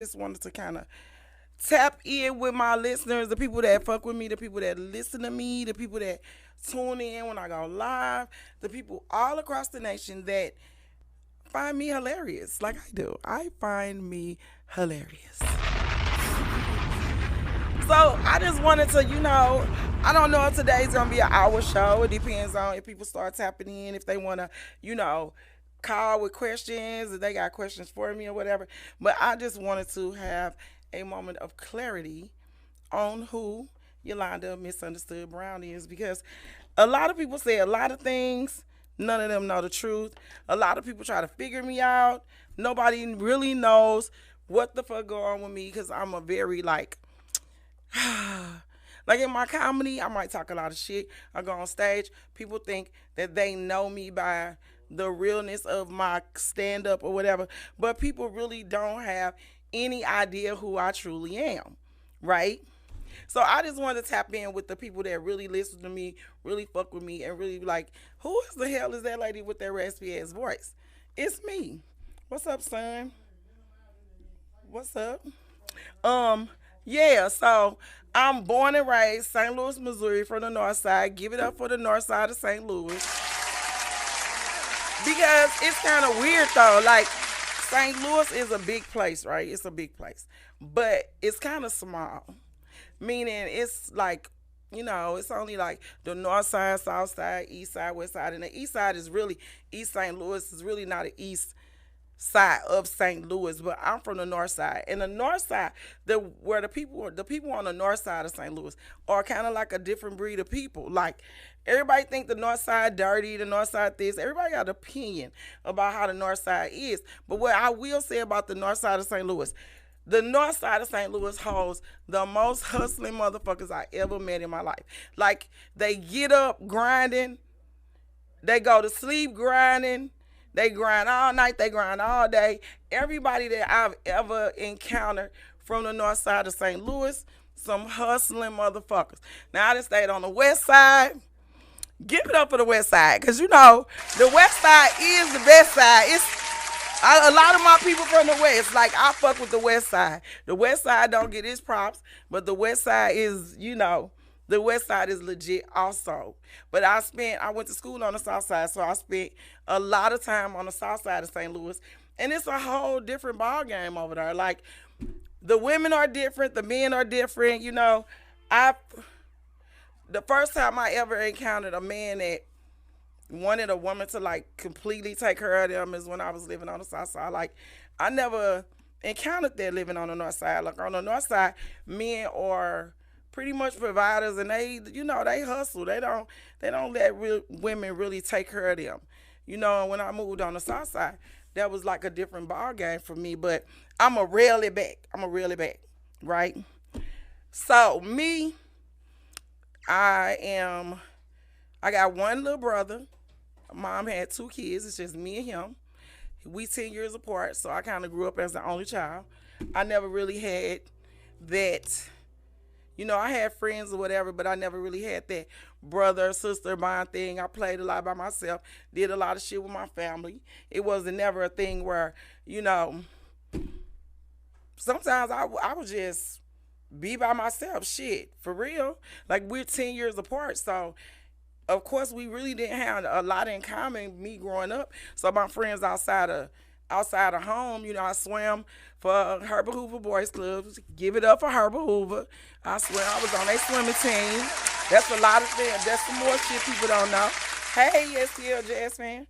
just wanted to kind of tap in with my listeners, the people that fuck with me, the people that listen to me, the people that tune in when I go live, the people all across the nation that find me hilarious like I do. I find me hilarious. So I just wanted to, I don't know if today's gonna be an hour show. It depends on if people start tapping in, if they wanna, you know, call with questions, if they got questions for me or whatever. But I just wanted to have a moment of clarity on who Yolanda Misunderstood Brown is because a lot of people say a lot of things. None of them know the truth. A lot of people try to figure me out. Nobody really knows what the fuck go on with me because I'm a very like in my comedy, I might talk a lot of shit. I go on stage. People think that they know me by the realness of my stand up or whatever, but people really don't have any idea who I truly am, right? So I just wanted to tap in with the people that really listen to me, really fuck with me, and really like, who is the hell is that lady with that raspy ass voice? It's me. What's up, son? What's up? Um, yeah, so I'm born and raised St. Louis, Missouri, from the north side. Give it up for the north side of St. Louis. Because it's kind of weird though. Like, St. Louis is a big place, right? It's a big place. But it's kind of small. Meaning it's like, it's only like the north side, south side, east side, west side. And the east side is really, East St. Louis is really not an east side of St. Louis, but I'm from the north side. And the north side, the people on the north side of St. Louis are kind of like a different breed of people. Like everybody think the north side dirty, the north side this. Everybody got an opinion about how the north side is. But what I will say about the north side of St. Louis, the north side of St. Louis holds the most hustling motherfuckers I ever met in my life. Like they get up grinding, they go to sleep grinding. They grind all night. They grind all day. Everybody that I've ever encountered from the north side of St. Louis, some hustling motherfuckers. Now I just stayed on the west side. Give it up for the west side, cause the west side is the best side. A lot of my people from the west. Like I fuck with the west side. The west side don't get its props, but the west side is, the west side is legit also. But I went to school on the south side, so I spent a lot of time on the south side of St. Louis. And it's a whole different ball game over there. Like the women are different, the men are different, I the first time I ever encountered a man that wanted a woman to like completely take care of them is when I was living on the south side. Like I never encountered that living on the north side. Like on the north side, men are pretty much providers and they hustle. They don't let women really take care of them. And when I moved on the south side, that was like a different ball game for me. But I'm a reel it back. Right? So me, I am I got one little brother. Mom had two kids. It's just me and him. We 10 years apart, so I kind of grew up as the only child. I never really had that. I had friends or whatever, but I never really had that brother sister bond thing. I played a lot by myself, did a lot of shit with my family. It wasn't never a thing where, sometimes I would just be by myself. Shit, for real. Like we're 10 years apart, so of course we really didn't have a lot in common me growing up. So my friends outside of home, I swam for Herbert Hoover Boys Club. Give it up for Herbert Hoover. I swam. I was on their swimming team. That's a lot of things. That's some more shit people don't know. Hey, STL Jazz fan.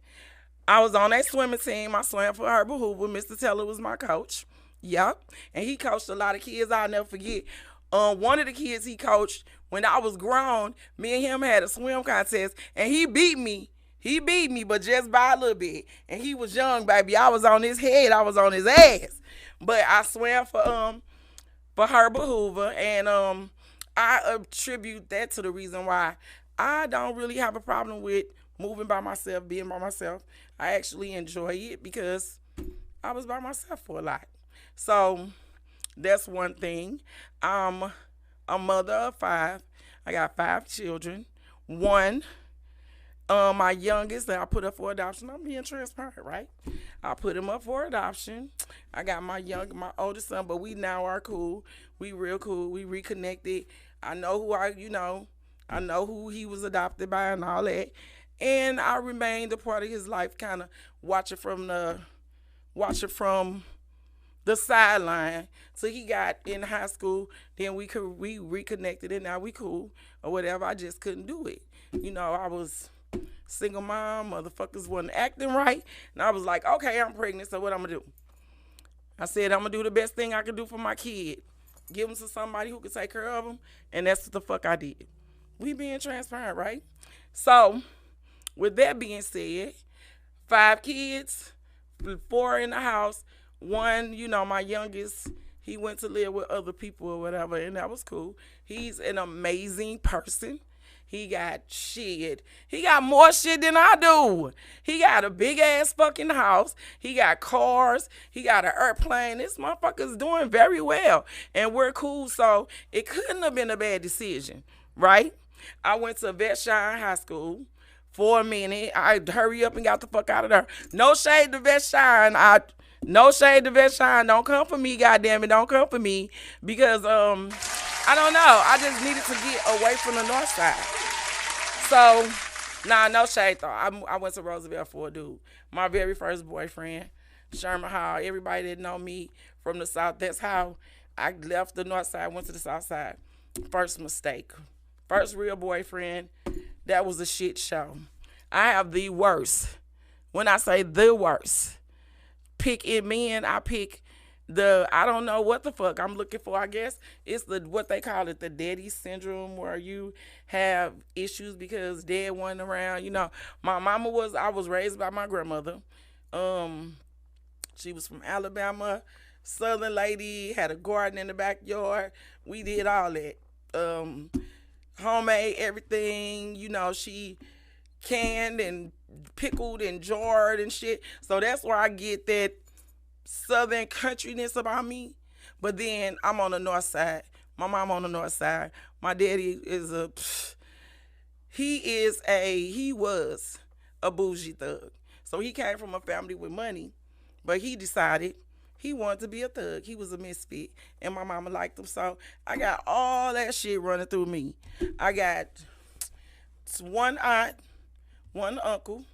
I was on that swimming team. I swam for Herbert Hoover. Mr. Teller was my coach. Yep. And he coached a lot of kids. I'll never forget. One of the kids he coached when I was grown, me and him had a swim contest, and he beat me. He beat me, but just by a little bit. And he was young, baby. I was on his head. I was on his ass. But I swam for Herbert Hoover, and I attribute that to the reason why I don't really have a problem with moving by myself, being by myself. I actually enjoy it because I was by myself for a lot. So that's one thing. I'm a mother of five. I got five children. One My youngest that I put up for adoption, I'm being transparent, right? I put him up for adoption. I got my oldest son, but we now are cool. We real cool. We reconnected. I know I know who he was adopted by and all that. And I remained a part of his life, kind of watching from the watching from the sideline. So he got in high school, then we reconnected, and now we cool or whatever. I just couldn't do it. I was single mom, motherfuckers wasn't acting right, and I was like, okay, I'm pregnant, so what I'm gonna do? I said I'm gonna do the best thing I could do for my kid, give him to somebody who could take care of him, and that's what the fuck I did. We being transparent, right? So, with that being said, 5 kids, 4 in the house. One, my youngest, he went to live with other people or whatever, and that was cool. He's an amazing person. He got shit. He got more shit than I do. He got a big ass fucking house. He got cars. He got an airplane. This motherfucker's doing very well. And we're cool. So it couldn't have been a bad decision, right? I went to Vashon High School for a minute. I hurry up and got the fuck out of there. No shade to Vashon. No shade to Vashon. Don't come for me, goddamn it. Don't come for me. Because I don't know. I just needed to get away from the north side. So, no shade though. I went to Roosevelt for a dude. My very first boyfriend, Sherman Hall. Everybody that know me from the south, that's how I left the north side, went to the south side. First mistake. First real boyfriend, that was a shit show. I have the worst. When I say the worst, pick it men, I pick I don't know what the fuck I'm looking for. I guess it's what they call it, the daddy syndrome, where you have issues because dad wasn't around. My mama I was raised by my grandmother. She was from Alabama, Southern lady, had a garden in the backyard. We did all that. Homemade everything. She canned and pickled and jarred and shit. So that's where I get that southern countryness about me. But then I'm on the north side. My mom on the north side. My daddy he was a bougie thug. So he came from a family with money, but he decided he wanted to be a thug. He was a misfit, and my mama liked him. So I got all that shit running through me. I got one aunt, one uncle,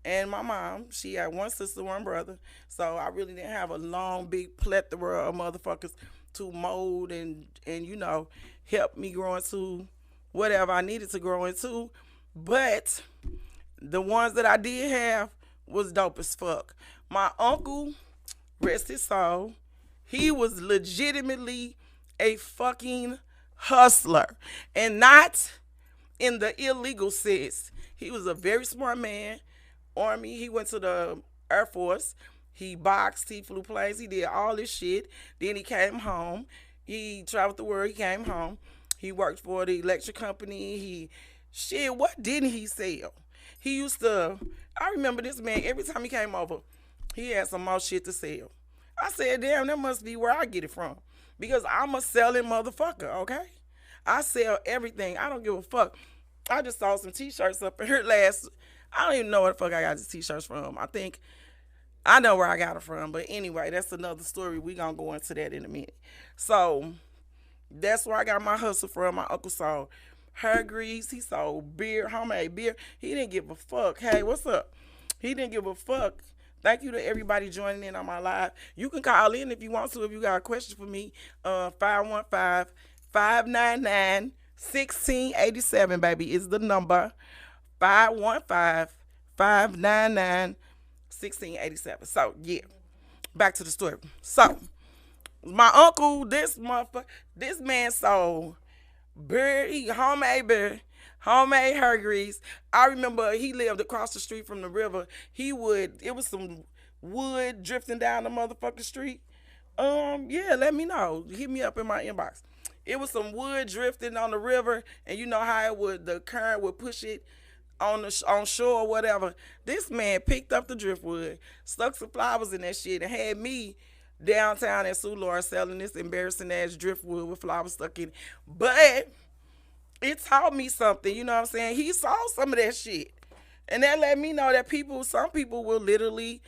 and my mom. She had one sister, one brother. So I really didn't have a long, big plethora of motherfuckers to mold and help me grow into whatever I needed to grow into. But the ones that I did have was dope as fuck. My uncle, rest his soul, he was legitimately a fucking hustler. And not in the illegal sense. He was a very smart man. Army, he went to the Air Force. He boxed, he flew planes, he did all this shit. Then he came home. He traveled the world, he came home. He worked for the electric company. What didn't he sell? I remember this man, every time he came over, he had some more shit to sell. I said, damn, that must be where I get it from. Because I'm a selling motherfucker, okay? I sell everything. I don't give a fuck. I just saw some t-shirts up here I don't even know where the fuck I got these t-shirts from. I know where I got it from. But anyway, that's another story. We gonna go into that in a minute. So, that's where I got my hustle from. My uncle sold hair grease. He sold beer, homemade beer. He didn't give a fuck. Hey, what's up? He didn't give a fuck. Thank you to everybody joining in on my live. You can call in if you want to, if you got a question for me. 515-599-1687, baby, is the number. 515-599-1687. So, yeah. Back to the story. So, my uncle, this man sold beer, homemade hair grease. I remember he lived across the street from the river. It was some wood drifting down the motherfucking street. Yeah, let me know. Hit me up in my inbox. It was some wood drifting on the river, and you know how the current would push it on shore or whatever. This man picked up the driftwood, stuck some flowers in that shit, and had me downtown at Soulard selling this embarrassing ass driftwood with flowers stuck in it. But it taught me something, you know what I'm saying? He saw some of that shit. And that let me know that some people will literally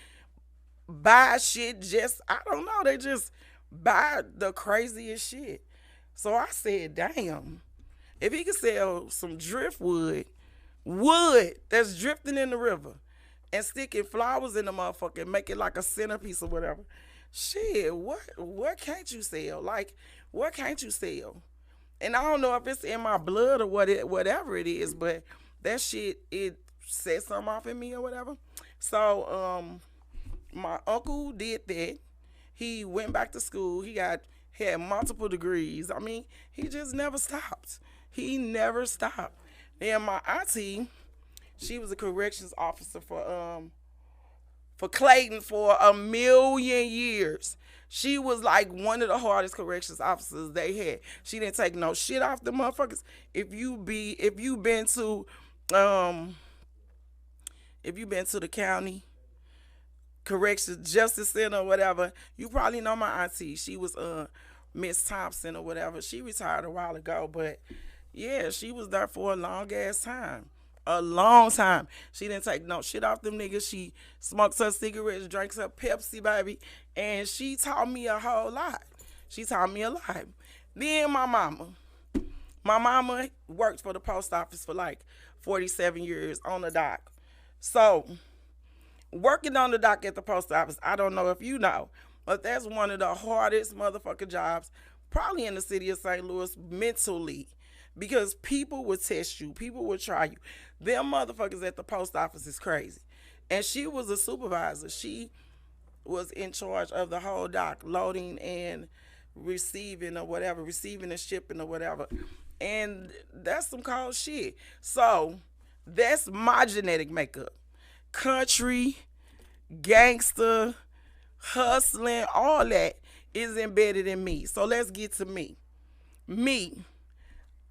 buy shit just, I don't know, they just buy the craziest shit. So I said, damn, if he could sell some driftwood, wood that's drifting in the river, and sticking flowers in the motherfucker and make it like a centerpiece or whatever, shit, what can't you sell? Like, what can't you sell? And I don't know if it's in my blood or whatever it is, but that shit, it set something off in me or whatever. So my uncle did that. He went back to school. Had multiple degrees. I mean, he just never stopped. He never stopped. Then my auntie, she was a corrections officer for Clayton for a million years. She was like one of the hardest corrections officers they had. She didn't take no shit off the motherfuckers. Um if you been to the county corrections justice center or whatever, you probably know my auntie. She was Miss Thompson or whatever. She retired a while ago, but yeah, she was there for a long ass time. A long time. She didn't take no shit off them niggas. She smokes her cigarettes, drinks her Pepsi, baby. And she taught me a whole lot. She taught me a lot. Then my mama. My mama worked for the post office for like 47 years on the dock. So, working on the dock at the post office, I don't know if you know, but that's one of the hardest motherfucking jobs probably in the city of St. Louis mentally. Because people would test you. People would try you. Them motherfuckers at the post office is crazy. And she was a supervisor. She was in charge of the whole dock, loading and receiving or whatever, receiving and shipping or whatever. And that's some cold shit. So, that's my genetic makeup. Country, gangster, hustling, all that is embedded in me. So, let's get to me. Me.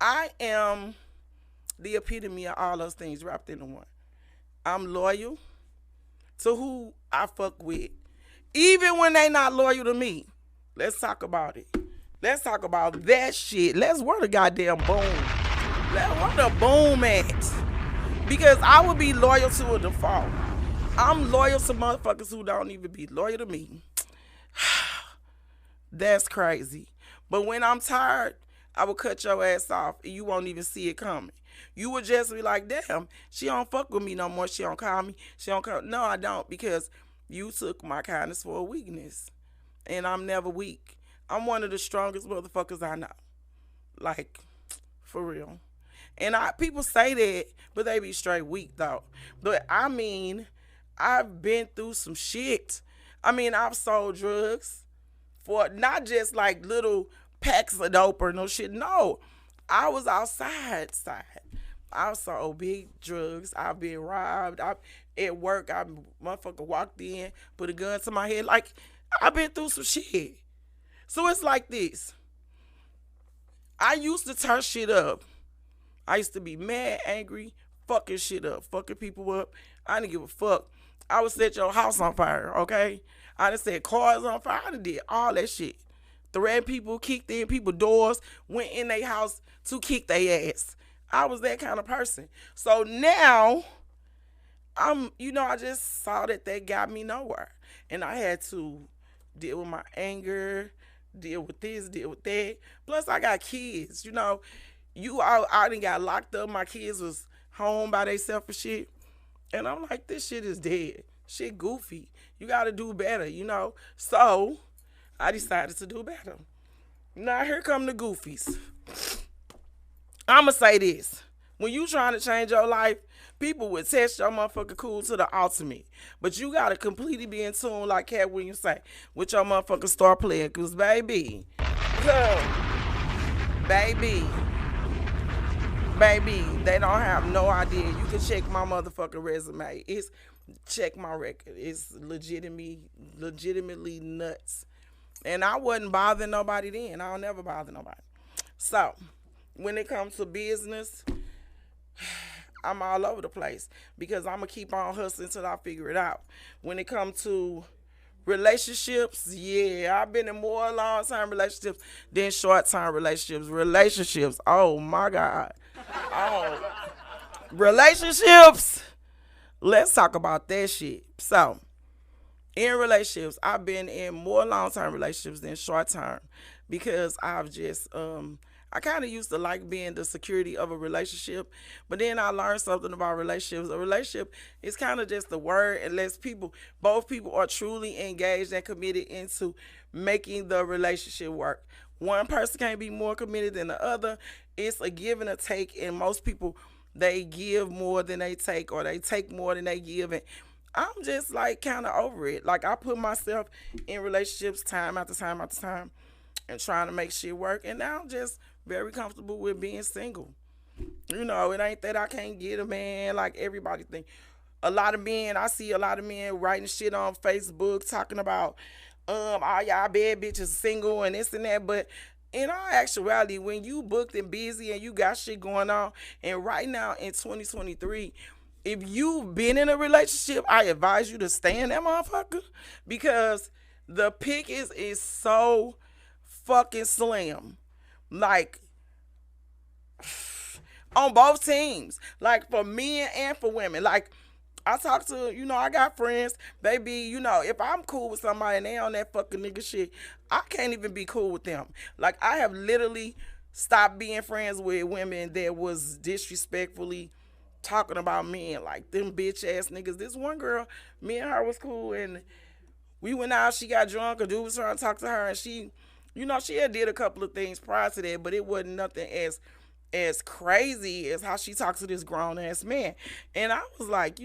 I am the epitome of all those things wrapped into one. I'm loyal to who I fuck with. Even when they not loyal to me. Let's talk about it. Let's talk about that shit. Let's where the goddamn boom. Where the boom at? Because I would be loyal to a default. I'm loyal to motherfuckers who don't even be loyal to me. That's crazy. But when I'm tired, I will cut your ass off and you won't even see it coming. You would just be like, damn, she don't fuck with me no more. She don't call me. She don't call. No, I don't, because you took my kindness for a weakness. And I'm never weak. I'm one of the strongest motherfuckers I know. Like, for real. And people say that, but they be straight weak though. But I mean, I've been through some shit. I mean, I've sold drugs for not just like little packs of dope or no shit. No, I was outside. I sold big drugs. I've been robbed. At work, motherfucker walked in, put a gun to my head. Like, I've been through some shit. So it's like this. I used to turn shit up. I used to be mad, angry, fucking shit up, fucking people up. I didn't give a fuck. I would set your house on fire, okay? I done set cars on fire. I done did all that shit. Threatened people, kicked in people's doors, went in their house to kick their ass. I was that kind of person. So now, I just saw that got me nowhere. And I had to deal with my anger, deal with this, deal with that. Plus, I got kids, I done got locked up. My kids was home by themselves and shit. And I'm like, this shit is dead. Shit goofy. You got to do better, So, I decided to do better. Now, here come the goofies. I'ma say this. When you trying to change your life, people would test your motherfucker cool to the ultimate. But you gotta completely be in tune, like Cat Williams say, with your motherfucker star player. Cause baby, they don't have no idea. You can check my motherfucking resume. Check my record. It's legitimately nuts. And I wasn't bothering nobody then. I'll never bother nobody. So, when it comes to business, I'm all over the place because I'm going to keep on hustling until I figure it out. When it comes to relationships, yeah, I've been in more long-term relationships than short-term relationships. Oh, my God. Oh, relationships. let's talk about that shit. So, in relationships, I've been in more long term relationships than short term because I've just I kind of used to like being the security of a relationship, but then I learned something about relationships. A relationship is kind of just a word unless both people are truly engaged and committed into making the relationship work. One person can't be more committed than the other. It's a give and a take, and most people they give more than they take, or they take more than they give, and I'm just like kind of over it. Like I put myself in relationships time after time after time and trying to make shit work. And now I'm just very comfortable with being single. You know, it ain't that I can't get a man like everybody think. A lot of men, I see a lot of men writing shit on Facebook talking about all y'all bad bitches single and this and that, but in all actuality, when you booked and busy and you got shit going on, and right now in 2023, if you've been in a relationship, I advise you to stay in that motherfucker because the pick is so fucking slim. Like on both teams. Like for men and for women. Like I talk to, I got friends, they be, if I'm cool with somebody and they on that fucking nigga shit, I can't even be cool with them. Like I have literally stopped being friends with women that was disrespectfully talking about men, like them bitch ass niggas. This one girl, me and her was cool, and we went out, she got drunk, a dude was trying to talk to her, and she, she had did a couple of things prior to that, but it wasn't nothing as crazy as how she talks to this grown ass man. And I was like,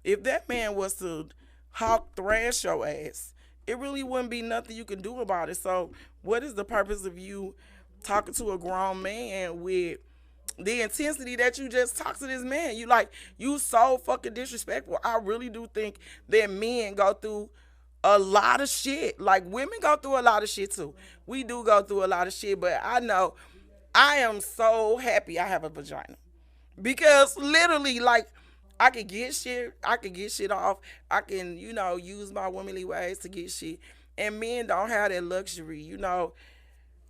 if that man was to hawk thrash your ass, it really wouldn't be nothing you can do about it. So what is the purpose of you talking to a grown man with the intensity that you just talk to this man? You so fucking disrespectful. I really do think that men go through a lot of shit. Like women go through a lot of shit too. We do go through a lot of shit, but I know I am so happy I have a vagina. Because literally, like, I can get shit off. I can, use my womanly ways to get shit. And men don't have that luxury,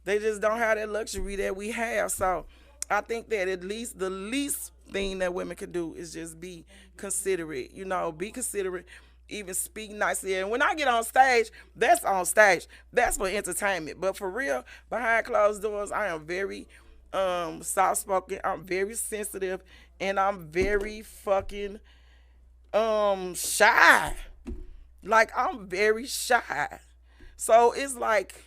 they just don't have that luxury that we have. So I think that at least the least thing that women can do is just be considerate, be considerate, even speak nicely. And when I get on stage, that's on stage. That's for entertainment. But for real, behind closed doors, I am very soft spoken. I'm very sensitive, and I'm very fucking shy. Like I'm very shy. So it's like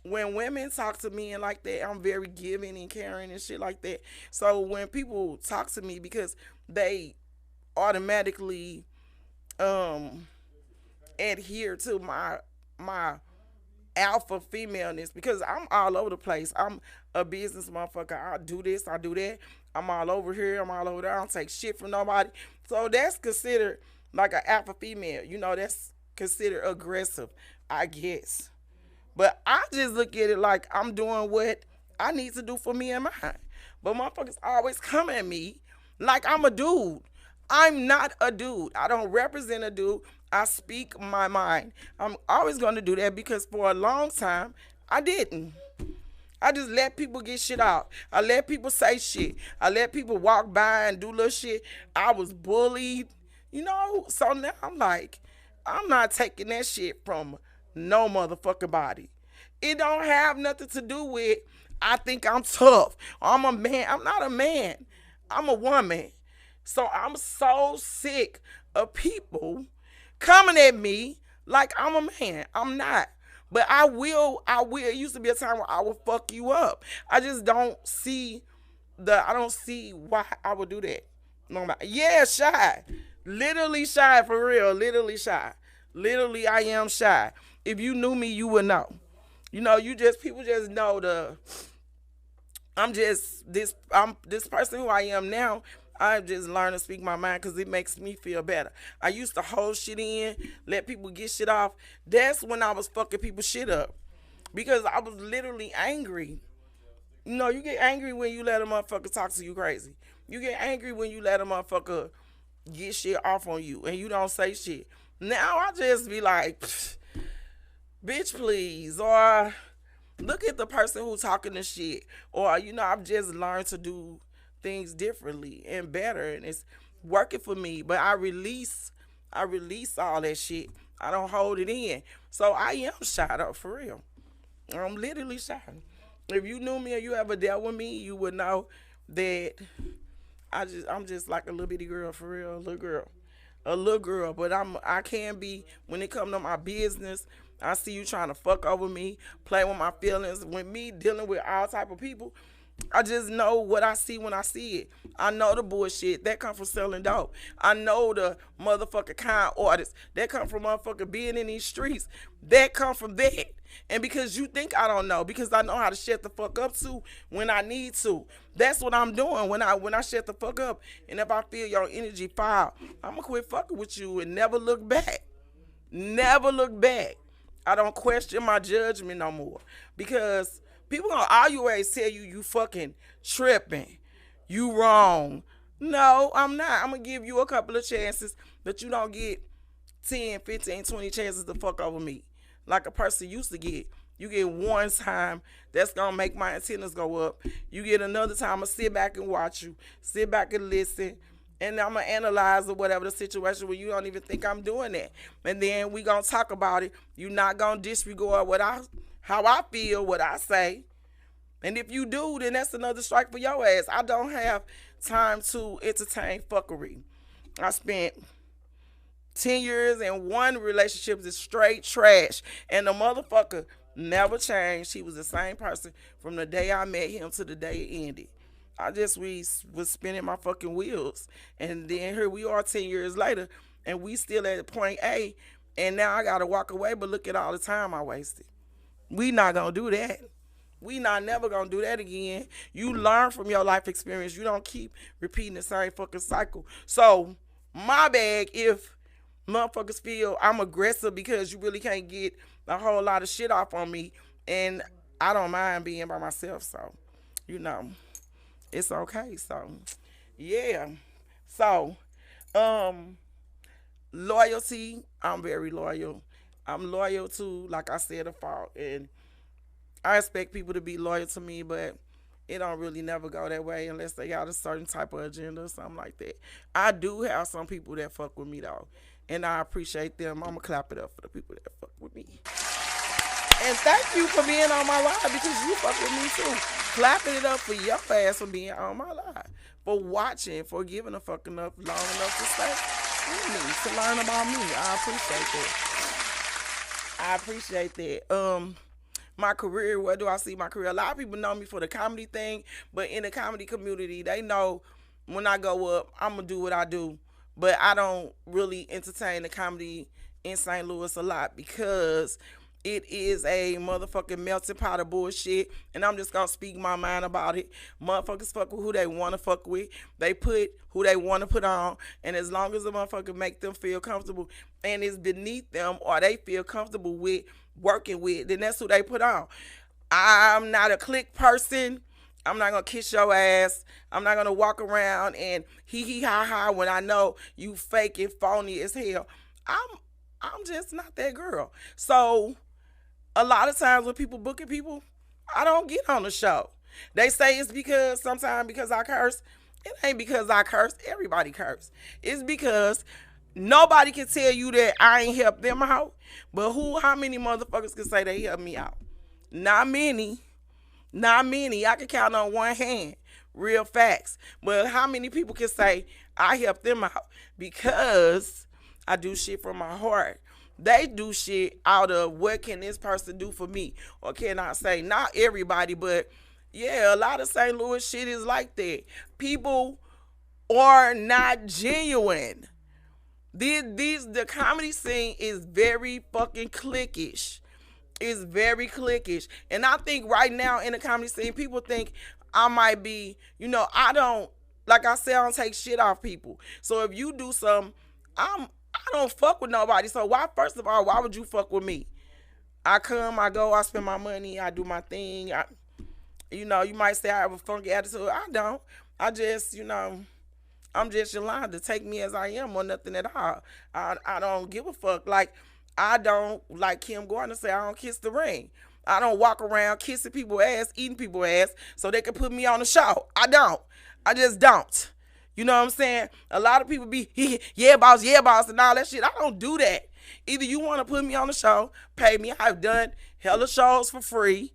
when women talk to me and like that, I'm very giving and caring and shit like that. So when people talk to me, because they automatically adhere to my alpha femaleness, because I'm all over the place. I'm a business motherfucker. I do this, I do that. I'm all over here, I'm all over there. I don't take shit from nobody. So that's considered like an alpha female. That's considered aggressive, I guess. But I just look at it like I'm doing what I need to do for me and mine. But motherfuckers always come at me like I'm a dude. I'm not a dude. I don't represent a dude. I speak my mind. I'm always going to do that because for a long time, I didn't. I just let people get shit out. I let people say shit. I let people walk by and do little shit. I was bullied, So now I'm like, I'm not taking that shit from no motherfucking body. It don't have nothing to do with I think I'm tough. I'm a man. I'm not a man. I'm a woman. So I'm so sick of people coming at me like I'm a man. I'm not. But I will. It used to be a time where I would fuck you up. I just don't see I don't see why I would do that. No, yeah, shy. Literally shy, for real. Literally shy. Literally, I am shy. If you knew me, you would know. People just know I'm this person who I am now. I've just learned to speak my mind because it makes me feel better. I used to hold shit in, let people get shit off. That's when I was fucking people shit up because I was literally angry. You get angry when you let a motherfucker talk to you crazy. You get angry when you let a motherfucker get shit off on you and you don't say shit. Now I just be like, bitch, please, or look at the person who's talking the shit, or I've just learned to do things differently and better, and working for me, but I release all that shit. I don't hold it in. So I am shot up for real. I'm literally shot. If you knew me or you ever dealt with me, you would know that I'm just like a little bitty girl for real, a little girl. A little girl, but I can be when it come to my business. I see you trying to fuck over me, play with my feelings. When me dealing with all type of people, I just know what I see when I see it. I know the bullshit that come from selling dope. I know the motherfucking kind artists that come from motherfucking being in these streets. That come from that. And because you think I don't know, because I know how to shut the fuck up too when I need to. That's what I'm doing when I shut the fuck up. And if I feel your energy foul, I'ma quit fucking with you and never look back. Never look back. I don't question my judgment no more. Because people gonna always tell you you fucking tripping. You wrong. No, I'm not. I'm gonna give you a couple of chances that you don't get 10, 15, 20 chances to fuck over me. Like a person used to get. You get one time, that's gonna make my antennas go up. You get another time, I'm gonna sit back and watch you. Sit back and listen. And I'm gonna analyze or whatever the situation where you don't even think I'm doing that. And then we gonna talk about it. You're not gonna disregard how I feel, what I say. And if you do, then that's another strike for your ass. I don't have time to entertain fuckery. I spent 10 years in one relationship is straight trash. And the motherfucker never changed. He was the same person from the day I met him to the day it ended. We was spinning my fucking wheels. And then here we are 10 years later, and we still at point A. And now I got to walk away, but look at all the time I wasted. We not going to do that. We not never gonna do that again. You learn from your life experience. You don't keep repeating the same fucking cycle. So, my bag if motherfuckers feel I'm aggressive because you really can't get a whole lot of shit off on me. And I don't mind being by myself. So, you know, it's okay. So, yeah. So, loyalty, I'm very loyal. I'm loyal to, like I said, a fault. And I expect people to be loyal to me, but it don't really never go that way unless they got a certain type of agenda or something like that. I do have some people that fuck with me though, and I appreciate them. I'ma clap it up for the people that fuck with me. And thank you for being on my live because you fuck with me too. Clapping it up for your ass for being on my live, for watching, for giving a fuck enough long enough to stay with me, to learn about me. I appreciate that. My career, where do I see my career? A lot of people know me for the comedy thing, but in the comedy community, they know when I go up, I'm going to do what I do. But I don't really entertain the comedy in St. Louis a lot because it is a motherfucking melting pot of bullshit, and I'm just going to speak my mind about it. Motherfuckers fuck with who they want to fuck with. They put who they want to put on, and as long as the motherfucker make them feel comfortable and it's beneath them or they feel comfortable with working with, then that's who they put on. I'm not a click person. I'm not gonna kiss your ass. I'm not gonna walk around and hee hee ha ha when I know you fake and phony as hell. I'm just not that girl. So a lot of times when people booking people, I don't get on the show. They say it's sometimes because I curse. It ain't because I curse. Everybody curse. It's because nobody can tell you that I ain't helped them out. But how many motherfuckers can say they helped me out? Not many. Not many. I can count on one hand. Real facts. But how many people can say I helped them out? Because I do shit from my heart. They do shit out of what can this person do for me? Or can I say, not everybody, but yeah, a lot of St. Louis shit is like that. People are not genuine. The comedy scene is very fucking cliquish. It's very cliquish. And I think right now in the comedy scene, people think I might be, I don't, like I said, I don't take shit off people. So if you do something, I don't fuck with nobody. So first of all, why would you fuck with me? I come, I go, I spend my money, I do my thing. You might say I have a funky attitude. I don't. I just, I'm just Yolanda. Take me as I am or nothing at all. I don't give a fuck. Like, I don't, like Kim Gardner say, I don't kiss the ring. I don't walk around kissing people's ass, eating people's ass so they can put me on the show. I don't. I just don't. You know what I'm saying? A lot of people be, yeah, boss, and all that shit. I don't do that. Either you want to put me on the show, pay me. I've done hella shows for free.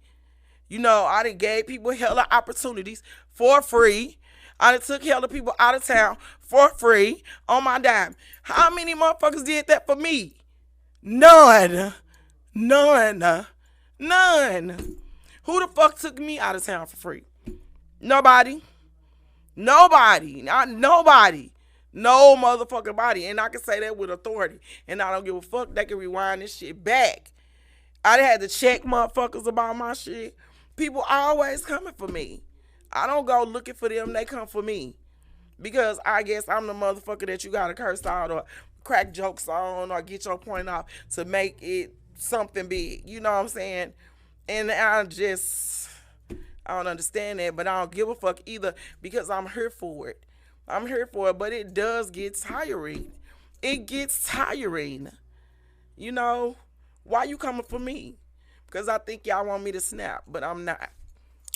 You know, I done gave people hella opportunities for free. I done took hella people out of town for free on my dime. How many motherfuckers did that for me? None. None. None. Who the fuck took me out of town for free? Nobody. Nobody. Not nobody. No motherfucking body. And I can say that with authority. And I don't give a fuck. They can rewind this shit back. I had to check motherfuckers about my shit. People always coming for me. I don't go looking for them. They come for me. Because I guess I'm the motherfucker that you gotta curse out or crack jokes on or get your point off to make it something big. You know what I'm saying? And I don't understand that, but I don't give a fuck either because I'm here for it. I'm here for it, but it does get tiring. It gets tiring. You know, why you coming for me? Because I think y'all want me to snap, but I'm not.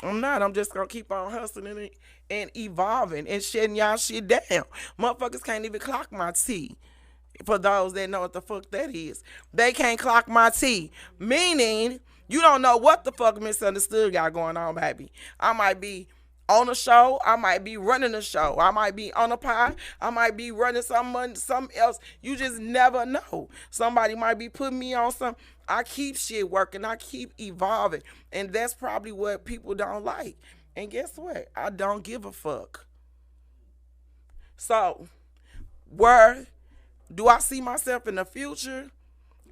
I'm not. I'm just going to keep on hustling and evolving and shutting y'all shit down. Motherfuckers can't even clock my T. For those that know what the fuck that is. They can't clock my T. Meaning, you don't know what the fuck Misunderstood got going on, baby. I might be on a show. I might be running a show. I might be on a pod. I might be running something else. You just never know. Somebody might be putting me on some. I keep shit working. I keep evolving. And that's probably what people don't like. And guess what? I don't give a fuck. So, where do I see myself in the future?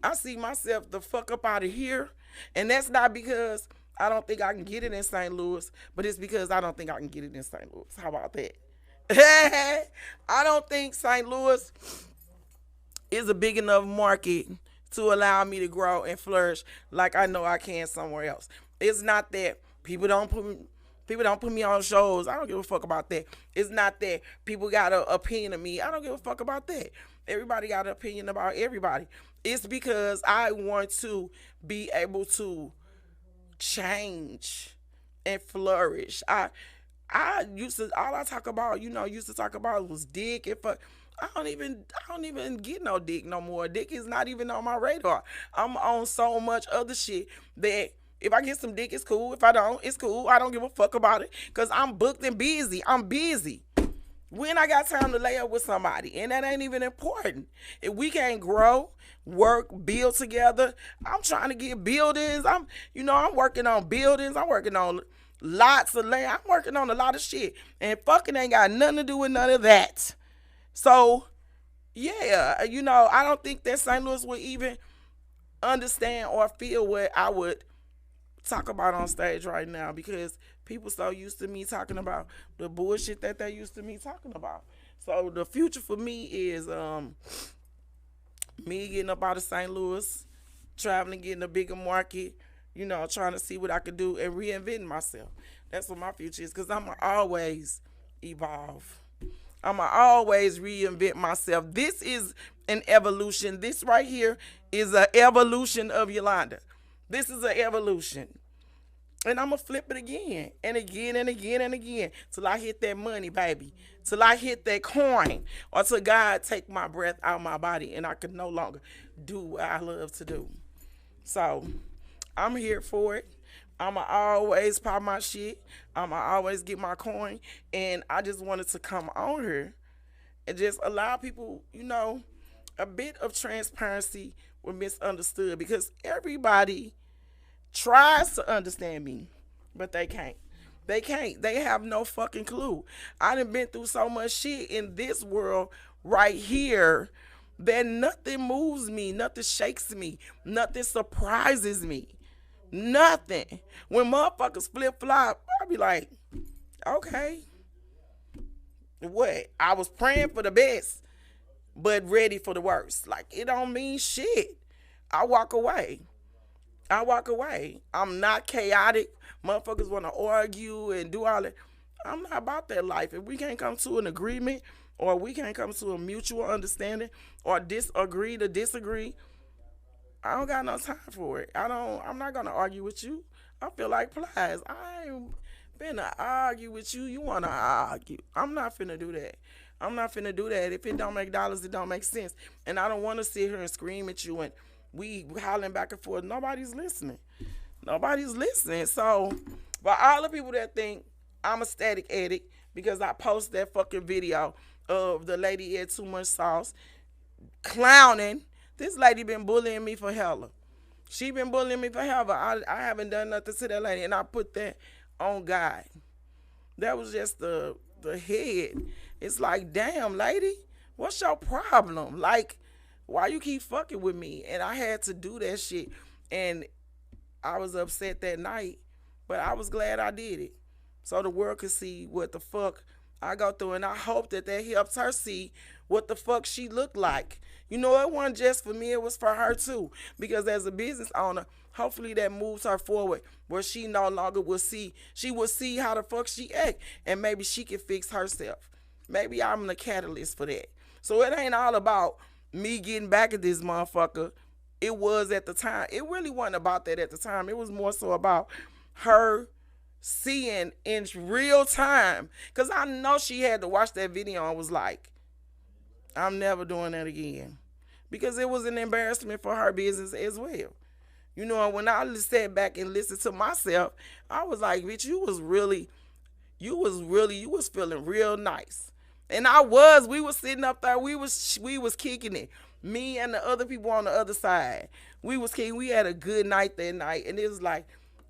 I see myself the fuck up out of here. And that's not because I don't think I can get it in St. Louis, but it's because I don't think I can get it in St. Louis. How about that? I don't think St. Louis is a big enough market to allow me to grow and flourish like I know I can somewhere else. It's not that people don't put me on shows. I don't give a fuck about that. It's not that people got an opinion of me. I don't give a fuck about that. Everybody got an opinion about everybody. It's because I want to be able to change and flourish. I used to all I talk about, used to talk about was dick and fuck. I don't even get no dick no more. Dick is not even on my radar. I'm on so much other shit that if I get some dick, it's cool. If I don't, it's cool. I don't give a fuck about it because I'm booked and busy. I'm busy. When I got time to lay up with somebody, and that ain't even important. If we can't grow, work, build together, I'm trying to get buildings. I'm working on buildings. I'm working on lots of land. I'm working on a lot of shit, and fucking ain't got nothing to do with none of that. So, yeah, I don't think that St. Louis would even understand or feel what I would talk about on stage right now because people so used to me talking about the bullshit that they used to me talking about. So the future for me is me getting up out of St. Louis, traveling, getting a bigger market, trying to see what I could do and reinventing myself. That's what my future is because I'ma always evolve. I'ma always reinvent myself. This is an evolution. This right here is an evolution of Yolanda. This is an evolution. And I'm going to flip it again and again and again and again till I hit that money, baby. Till I hit that coin or till God take my breath out of my body and I can no longer do what I love to do. So I'm here for it. I'm going to always pop my shit. I'm going to always get my coin. And I just wanted to come on here and just allow people, a bit of transparency with Misunderstood because everybody tries to understand me, but they can't. They can't. They have no fucking clue. I done been through so much shit in this world right here that nothing moves me, nothing shakes me, nothing surprises me. Nothing. When motherfuckers flip flop, I be like, okay. What? I was praying for the best, but ready for the worst. Like, it don't mean shit. I walk away. I'm not chaotic. Motherfuckers want to argue and do all that. I'm not about that life. If we can't come to an agreement or we can't come to a mutual understanding or disagree to disagree, I don't got no time for it. I'm not going to argue with you. I feel like plies. I ain't finna argue with you. You wanna argue. I'm not finna do that. I'm not finna do that. If it don't make dollars, it don't make sense. And I don't wanna sit here and scream at you and we hollering back and forth. Nobody's listening. Nobody's listening. So, for all the people that think I'm a static addict because I post that fucking video of the lady ate too much sauce, clowning, this lady been bullying me for hella. She been bullying me for hella. I haven't done nothing to that lady, and I put that on God. That was just the head. It's like, damn, lady, what's your problem? Like, why you keep fucking with me? And I had to do that shit. And I was upset that night, but I was glad I did it. So the world could see what the fuck I go through. And I hope that that helps her see what the fuck she looked like. You know, it wasn't just for me, it was for her too. Because as a business owner, hopefully that moves her forward where she no longer will see, she will see how the fuck she act. And maybe she can fix herself. Maybe I'm the catalyst for that. So it ain't all about me getting back at this motherfucker. It was at the time. It really wasn't about that at the time. It was more so about her seeing in real time. Because I know she had to watch that video and was like, I'm never doing that again. Because it was an embarrassment for her business as well. You know, when I sat back and listened to myself, I was like, bitch, you was feeling real nice. And we was sitting up there, we was kicking it. Me and the other people on the other side. We was kicking, we had a good night that night. And it was like,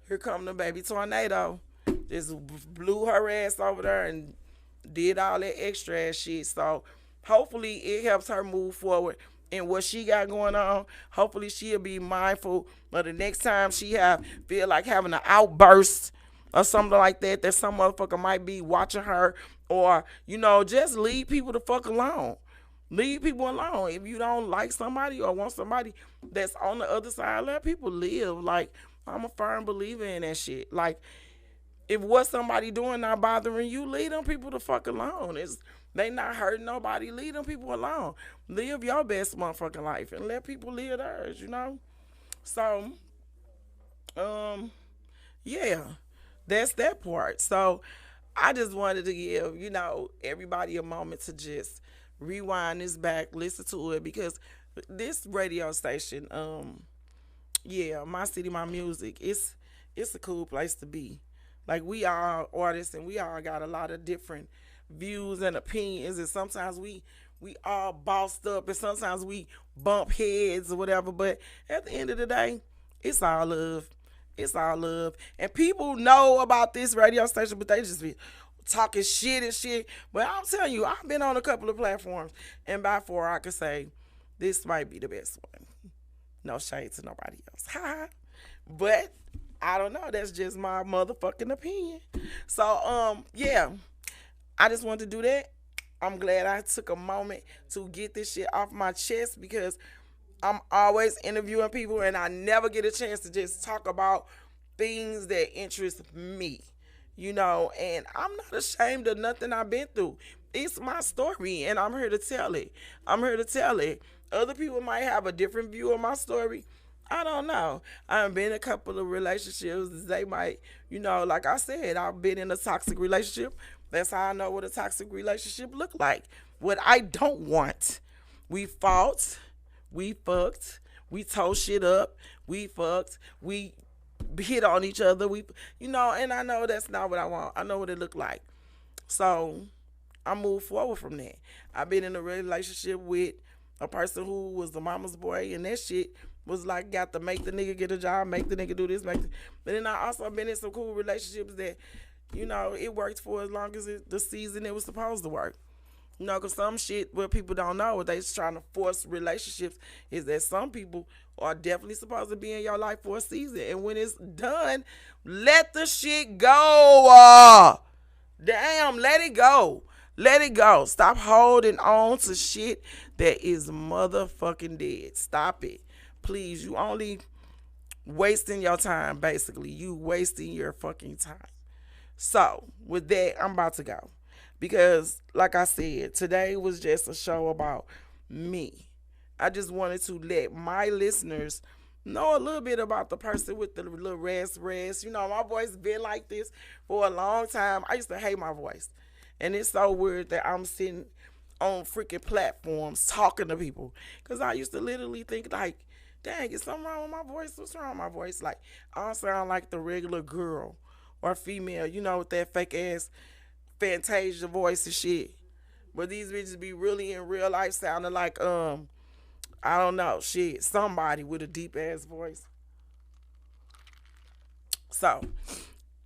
here come the baby tornado. Just blew her ass over there and did all that extra ass shit. So hopefully it helps her move forward in what she got going on. Hopefully she'll be mindful of the next time she feel like having an outburst or something like that, that some motherfucker might be watching her, or, you know, just leave people the fuck alone. Leave people alone. If you don't like somebody or want somebody that's on the other side, let people live. Like, I'm a firm believer in that shit. Like, if what somebody doing not bothering you, leave them people the fuck alone. They not hurting nobody. Leave them people alone. Live your best motherfucking life and let people live theirs, you know? So, yeah, that's that part. So, I just wanted to give, you know, everybody a moment to just rewind this back, listen to it, because this radio station, yeah, My City, My Music, it's a cool place to be. Like, we all artists and we all got a lot of different views and opinions, and sometimes we all bossed up and sometimes we bump heads or whatever, but at the end of the day, it's all love. It's all love. And people know about this radio station, but they just be talking shit and shit. But I'm telling you, I've been on a couple of platforms, and by far I could say this might be the best one. No shade to nobody else. But I don't know. That's just my motherfucking opinion. So, yeah, I just wanted to do that. I'm glad I took a moment to get this shit off my chest, because I'm always interviewing people and I never get a chance to just talk about things that interest me, you know, and I'm not ashamed of nothing I've been through. It's my story and I'm here to tell it. I'm here to tell it. Other people might have a different view of my story. I don't know. I've been in a couple of relationships. They might, you know, like I said, I've been in a toxic relationship. That's how I know what a toxic relationship look like. What I don't want. We fought. We fucked. We tore shit up. We fucked. We hit on each other. You know, and I know that's not what I want. I know what it looked like. So I moved forward from that. I've been in a relationship with a person who was the mama's boy, and that shit was like, got to make the nigga get a job, make the nigga do this, but then I also been in some cool relationships that, you know, it worked for as long as the season it was supposed to work. You know, because some shit where people don't know, what they just trying to force relationships, is that some people are definitely supposed to be in your life for a season. And when it's done, let the shit go. Damn, let it go. Let it go. Stop holding on to shit that is motherfucking dead. Stop it. Please, you only wasting your time, basically. You wasting your fucking time. So, with that, I'm about to go. Because, like I said, today was just a show about me. I just wanted to let my listeners know a little bit about the person with the little rest. You know, my voice been like this for a long time. I used to hate my voice. And it's so weird that I'm sitting on freaking platforms talking to people. Because I used to literally think like, dang, is something wrong with my voice? What's wrong with my voice? Like, I don't sound like the regular girl or female, you know, with that fake ass Fantasia voice and shit. But these bitches be really in real life sounding like, I don't know, shit, somebody with a deep ass voice. So,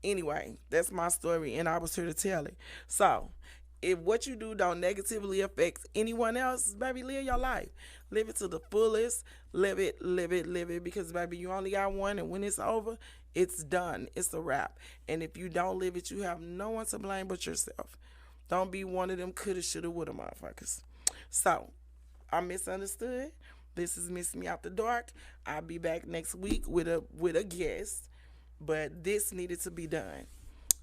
anyway, that's my story, and I was here to tell it. So, if what you do don't negatively affect anyone else, baby, live your life. Live it to the fullest. Live it, because, baby, you only got one, and when it's over, it's done. It's a wrap. And if you don't live it, you have no one to blame but yourself. Don't be one of them coulda, shoulda, woulda motherfuckers. So, I misunderstood. This is Miss Me Out the Dark. I'll be back next week with a guest. But this needed to be done.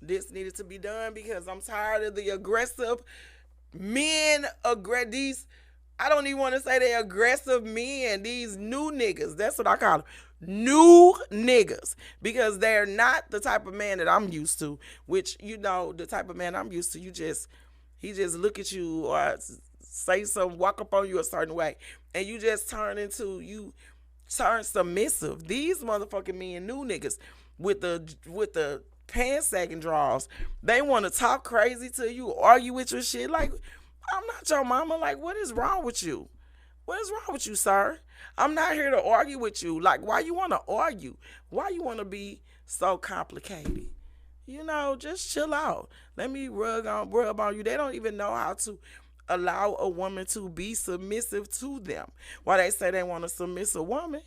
This needed to be done because I'm tired of the aggressive men. These, I don't even want to say they aggressive men. These new niggas. That's what I call them. New niggas. Because they're not the type of man that I'm used to. Which, you know, the type of man I'm used to, he just look at you or say something, walk up on you a certain way. And you just turn submissive. These motherfucking men, new niggas, with the pants sagging drawers, they want to talk crazy to you, argue with your shit. Like, I'm not your mama. Like, what is wrong with you? What is wrong with you, sir? I'm not here to argue with you. Like, why you want to argue? Why you want to be so complicated? You know, just chill out. Let me rub on you. They don't even know how to allow a woman to be submissive to them. Why they say they want a submissive woman?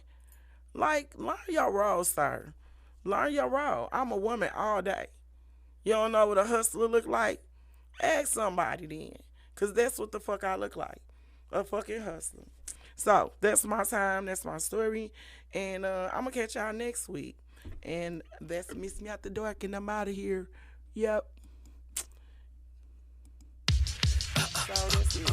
Like, learn your role, sir. Learn your role. I'm a woman all day. You don't know what a hustler look like? Ask somebody then. Because that's what the fuck I look like. A fucking hustler. So, that's my time. That's my story. And I'm going to catch y'all next week. And that's Miss Me Out the Dark, and I'm out of here. Yep. So, that's it.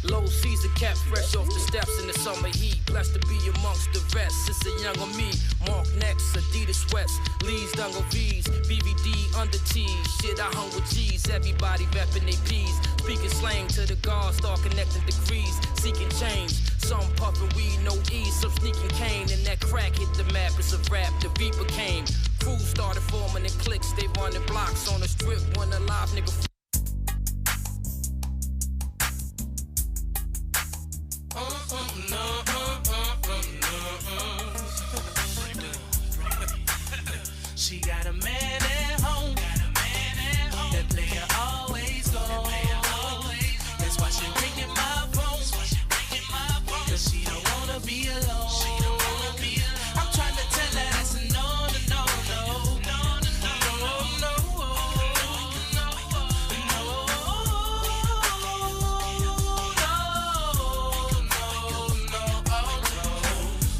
Low Caesar cap fresh off the steps in the summer heat. Blessed to be amongst the rest. It's a younger me. Mark next, Adidas sweats. Lee's Dungle V's. BVD under T's. Shit, I hung with G's. Everybody reppin' they P's. Speaking slang to the guards. Start connecting degrees. Seeking change. Some puffin' weed, no ease. Some sneaking cane. And that crack hit the map. It's a rap. The Reaper came. Crews started forming in cliques. They running blocks on the strip. One alive nigga. She got a man at home. That player always go. That's why she ringing my phone. 'Cause she don't wanna be alone. I'm trying to tell her that's a no.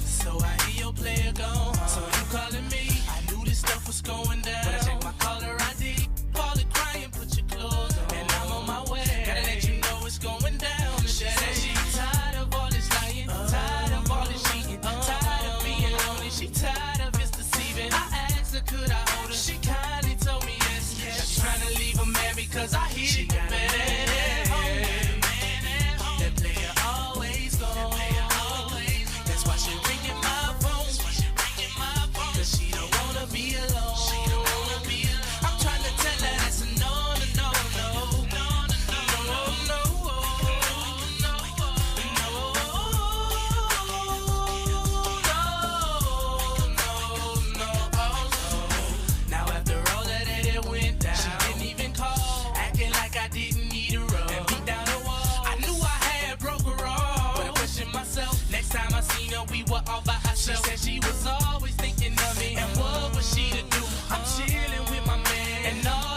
So I hear your player gone. So you calling me? I knew this stuff was going down. But I checked my caller ID. Call it crying, put your clothes on. And I'm on my way. Gotta let you know it's going down. She said she tired of all this lying, tired of all this cheating, tired of being lonely. She tired of his deceiving. I asked her, could I hold her? She kindly told me yes. She's trying to leave a man because I hear she got a man at home. That player always gone. That's why she ringing my phone. 'Cause she don't wanna be alone. I'm trying to tell her that's a no. Now after all that it went down, she didn't even call, acting like I didn't need a rub and beat down the wall. I knew I had broke her off, but I questioned myself. Next time I seen her, we were all by ourselves. She said she was always thinking of me, and what was she to do? I'm chilling with my man, and all